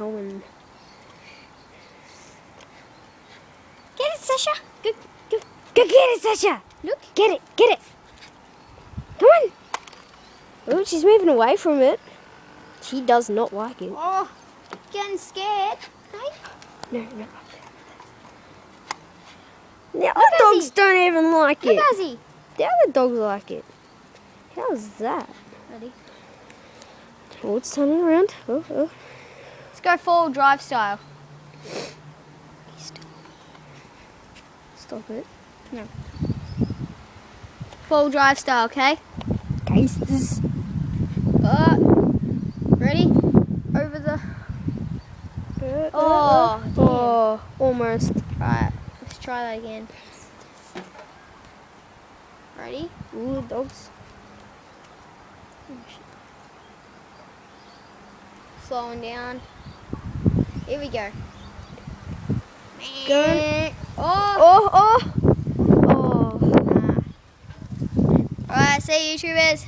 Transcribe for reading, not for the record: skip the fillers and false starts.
one. Get it, Sasha. Go get it, Sasha. Look. Get it. Come on. Oh, she's moving away from it. She does not like it. Oh, getting scared. No. The other dogs don't even like Look, it. Azzy. The other dogs like it. How's that? Ready? Oh, it's turning around. Oh. Let's go 4-wheel drive style. Stop it. No. 4-wheel drive style, okay? Cases. Ready? Over the... Oh, Oh, almost. Right, let's try that again. Ready? Ooh, dogs. Slowing down. Here we go. Go. Oh! Oh. Alright, see you, YouTubers.